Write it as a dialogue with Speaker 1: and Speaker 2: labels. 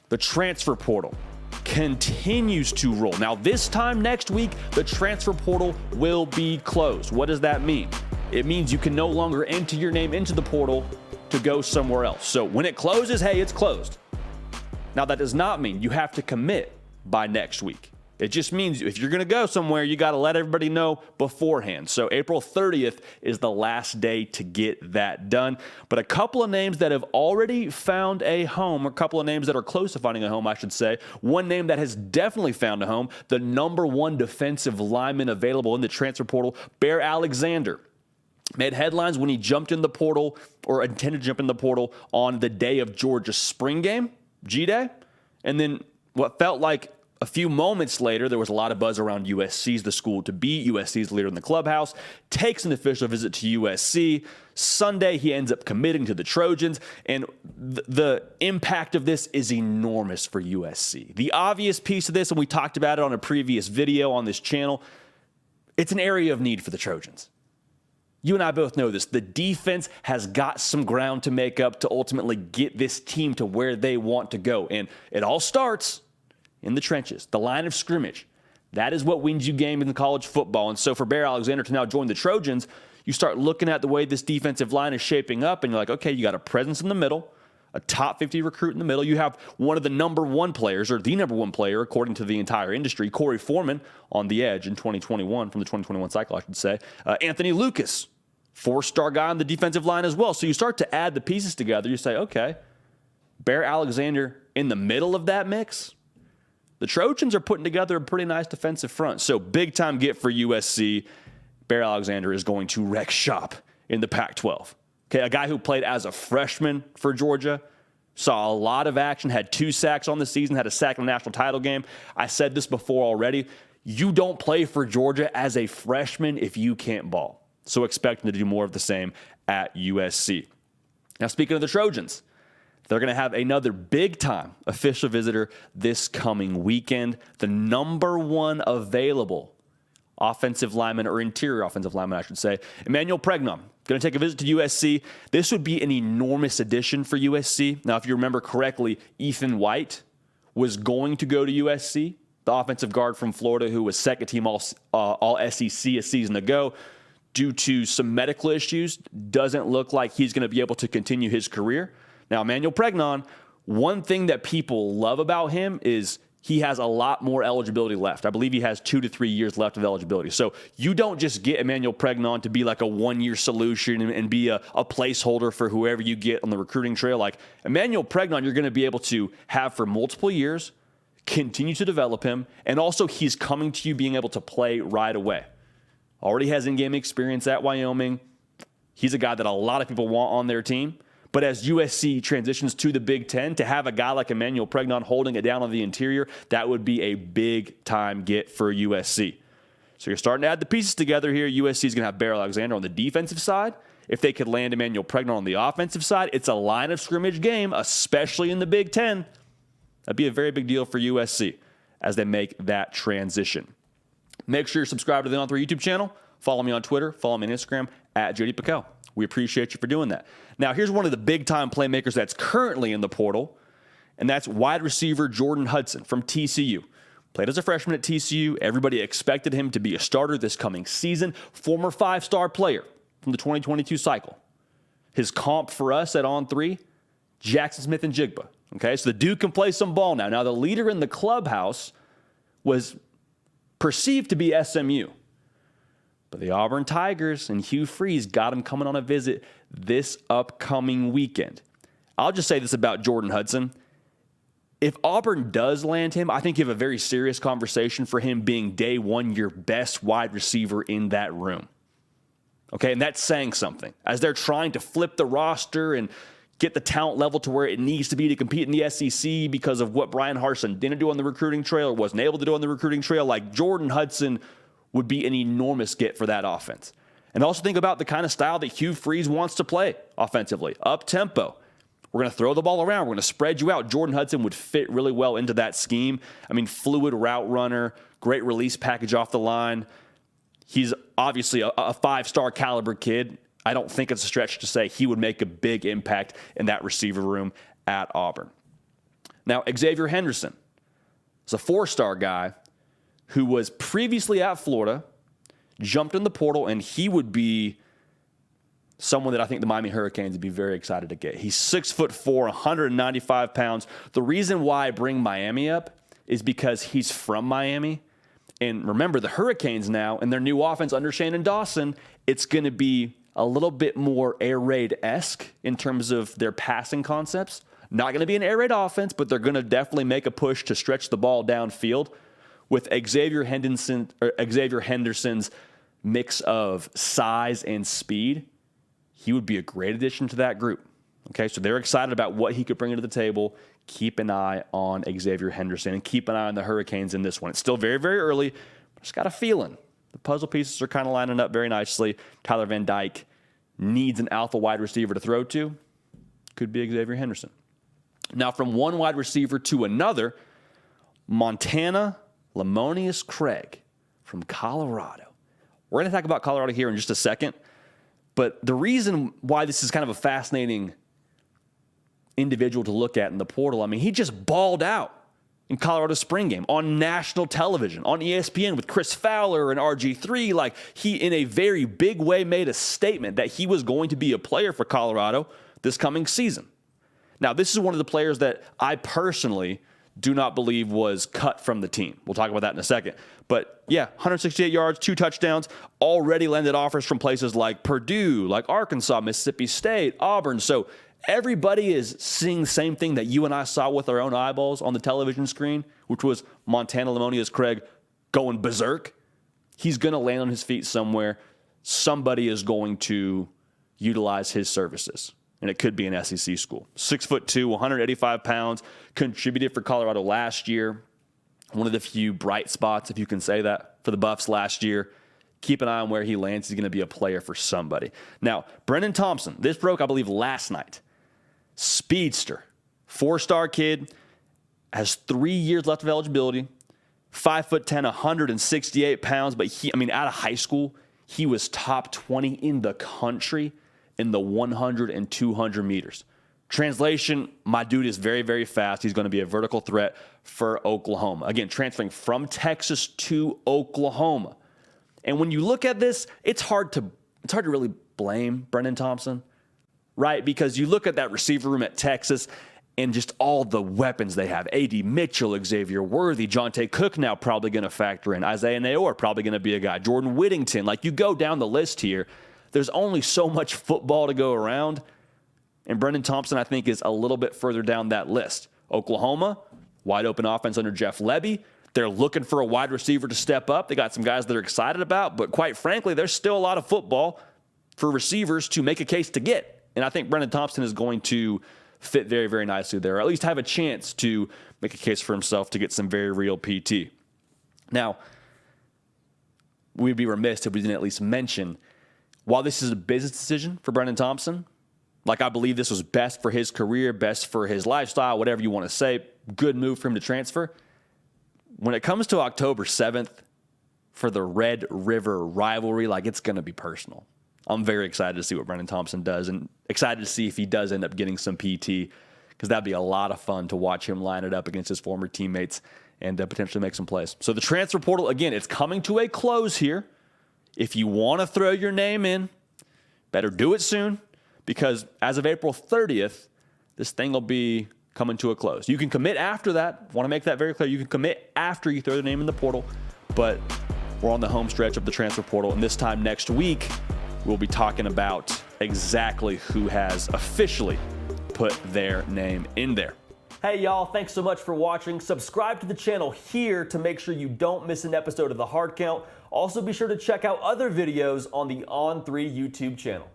Speaker 1: the transfer portal continues to roll. Now, this time next week, the transfer portal will be closed. What does that mean? It means you can no longer enter your name into the portal to go somewhere else. So when it closes, hey, it's closed. Now, that does not mean you have to commit by next week. It just means if you're going to go somewhere, you got to let everybody know beforehand. So April 30th is the last day to get that done. But a couple of names that have already found a home, or a couple of names that are close to finding a home, I should say. One name that has definitely found a home, the number one defensive lineman available in the transfer portal, Bear Alexander. Made headlines when he jumped in the portal, or intended to jump in the portal, on the day of Georgia's spring game, G-Day. And then what felt like a few moments later, there was a lot of buzz around USC's the school to beat. USC's leader in the clubhouse takes an official visit to USC. Sunday, he ends up committing to the Trojans, and the impact of this is enormous for USC. The obvious piece of this, and we talked about it on a previous video on this channel, it's an area of need for the Trojans. You and I both know this. The defense has got some ground to make up to ultimately get this team to where they want to go, and it all starts in the trenches, the line of scrimmage. That is what wins you games in college football. And so for Bear Alexander to now join the Trojans, you start looking at the way this defensive line is shaping up, and you're like, okay, you got a presence in the middle, a top 50 recruit in the middle. You have one of the number one players, or the number one player, according to the entire industry, Corey Foreman, on the edge in 2021, from the 2021 cycle, I should say. Anthony Lucas, 4-star guy on the defensive line as well. So you start to add the pieces together. You say, okay, Bear Alexander in the middle of that mix. The Trojans are putting together a pretty nice defensive front. So big-time get for USC. Bear Alexander is going to wreck shop in the Pac-12. Okay, a guy who played as a freshman for Georgia, saw a lot of action, had 2 sacks on the season, had a sack in the national title game. I said this before already. You don't play for Georgia as a freshman if you can't ball. So expect him to do more of the same at USC. Now, speaking of the Trojans, they're going to have another big-time official visitor this coming weekend. The number one available offensive lineman, or interior offensive lineman, I should say, Emmanuel Pregnant, going to take a visit to USC. This would be an enormous addition for USC. Now, if you remember correctly, Ethan White was going to go to USC, the offensive guard from Florida who was second-team all SEC a season ago. Due to some medical issues, doesn't look like he's going to be able to continue his career. Now, Emmanuel Pregnant, one thing that people love about him is he has a lot more eligibility left. I believe he has 2 to 3 years left of eligibility. So you don't just get Emmanuel Pregnant to be like a one-year solution and be a placeholder for whoever you get on the recruiting trail. Like Emmanuel Pregnant, you're going to be able to have for multiple years, continue to develop him, and also he's coming to you being able to play right away. Already has in-game experience at Wyoming. He's a guy that a lot of people want on their team. But as USC transitions to the Big Ten, to have a guy like Emmanuel Pregnant holding it down on the interior, that would be a big-time get for USC. So you're starting to add the pieces together here. USC is going to have Bear Alexander on the defensive side. If they could land Emmanuel Pregnant on the offensive side, it's a line of scrimmage game, especially in the Big Ten. That'd be a very big deal for USC as they make that transition. Make sure you're subscribed to the On3 YouTube channel. Follow me on Twitter. Follow me on Instagram at JD Piquel. We appreciate you for doing that. Now, here's one of the big-time playmakers that's currently in the portal, and that's wide receiver Jordan Hudson from TCU. Played as a freshman at TCU. Everybody expected him to be a starter this coming season. Former 5-star player from the 2022 cycle. His comp for us at On3, Jackson Smith and Jigba. Okay, so the dude can play some ball now. Now, the leader in the clubhouse was perceived to be SMU. But the Auburn Tigers and Hugh Freeze got him coming on a visit this upcoming weekend. I'll just say this about Jordan Hudson. If Auburn does land him, I think you have a very serious conversation for him being day one your best wide receiver in that room. Okay, and that's saying something. As they're trying to flip the roster and get the talent level to where it needs to be to compete in the SEC because of what Brian Harsin didn't do on the recruiting trail or wasn't able to do on the recruiting trail, like Jordan Hudson would be an enormous get for that offense. And also think about the kind of style that Hugh Freeze wants to play offensively. Up-tempo. We're going to throw the ball around. We're going to spread you out. Jordan Hudson would fit really well into that scheme. I mean, fluid route runner, great release package off the line. He's obviously a 5-star caliber kid. I don't think it's a stretch to say he would make a big impact in that receiver room at Auburn. Now, Xavier Henderson is a 4-star guy who was previously at Florida, jumped in the portal, and he would be someone that I think the Miami Hurricanes would be very excited to get. He's 6'4", 195 pounds. The reason why I bring Miami up is because he's from Miami. And remember, the Hurricanes now, and their new offense under Shannon Dawson, it's going to be a little bit more air raid-esque in terms of their passing concepts. Not going to be an air raid offense, but they're going to definitely make a push to stretch the ball downfield. With Xavier Henderson's mix of size and speed, he would be a great addition to that group. Okay, so they're excited about what he could bring to the table. Keep an eye on Xavier Henderson and keep an eye on the Hurricanes in this one. It's still very, very early. But just got a feeling. The puzzle pieces are kind of lining up very nicely. Tyler Van Dyke needs an alpha wide receiver to throw to. Could be Xavier Henderson. Now, from one wide receiver to another, Montana Lemonius Craig from Colorado. We're going to talk about Colorado here in just a second. But the reason why this is kind of a fascinating individual to look at in the portal, I mean, he just balled out in Colorado's spring game on national television, on ESPN with Chris Fowler and RG3. Like, he, in a very big way, made a statement that he was going to be a player for Colorado this coming season. Now, this is one of the players that I personally do not believe was cut from the team. We'll talk about that in a second. But yeah, 168 yards, 2 touchdowns, already landed offers from places like Purdue, like Arkansas, Mississippi State, Auburn. So everybody is seeing the same thing that you and I saw with our own eyeballs on the television screen, which was Montana Lemonius Craig going berserk. He's going to land on his feet somewhere. Somebody is going to utilize his services. And it could be an SEC school. 6'2", 185 pounds, contributed for Colorado last year. One of the few bright spots, if you can say that, for the Buffs last year. Keep an eye on where he lands. He's going to be a player for somebody. Now, Brennan Thompson, this broke, I believe, last night. Speedster, 4-star kid, has 3 years left of eligibility, 5'10", 168 pounds. But out of high school, he was top 20 in the country in the 100 and 200 meters. Translation, my dude is very, very fast. He's going to be a vertical threat for Oklahoma. Again, transferring from Texas to Oklahoma. And when you look at this, it's hard to really blame Brennan Thompson, right? Because you look at that receiver room at Texas and just all the weapons they have. A.D. Mitchell, Xavier Worthy, Jonte Cook now probably going to factor in. Isaiah Nayor probably going to be a guy. Jordan Whittington. Like, you go down the list here, there's only so much football to go around, and Brennan Thompson, I think, is a little bit further down that list. Oklahoma, wide open offense under Jeff Lebby. They're looking for a wide receiver to step up. They got some guys they're excited about, but quite frankly, there's still a lot of football for receivers to make a case to get. And I think Brennan Thompson is going to fit very, very nicely there, or at least have a chance to make a case for himself to get some very real PT. Now, we'd be remiss if we didn't at least mention, while this is a business decision for Brennan Thompson, like, I believe this was best for his career, best for his lifestyle, whatever you want to say, good move for him to transfer. When it comes to October 7th for the Red River rivalry, like, it's going to be personal. I'm very excited to see what Brennan Thompson does, and excited to see if he does end up getting some PT, because that'd be a lot of fun to watch him line it up against his former teammates and potentially make some plays. So the transfer portal, again, it's coming to a close here. If you want to throw your name in, better do it soon, because as of April 30th, this thing will be coming to a close. You can commit after that. Want to make that very clear. You can commit after you throw the name in the portal, but we're on the home stretch of the transfer portal, and this time next week, we'll be talking about exactly who has officially put their name in there. Hey y'all, thanks so much for watching. Subscribe to the channel here to make sure you don't miss an episode of The Hard Count. Also be sure to check out other videos on the On3 YouTube channel.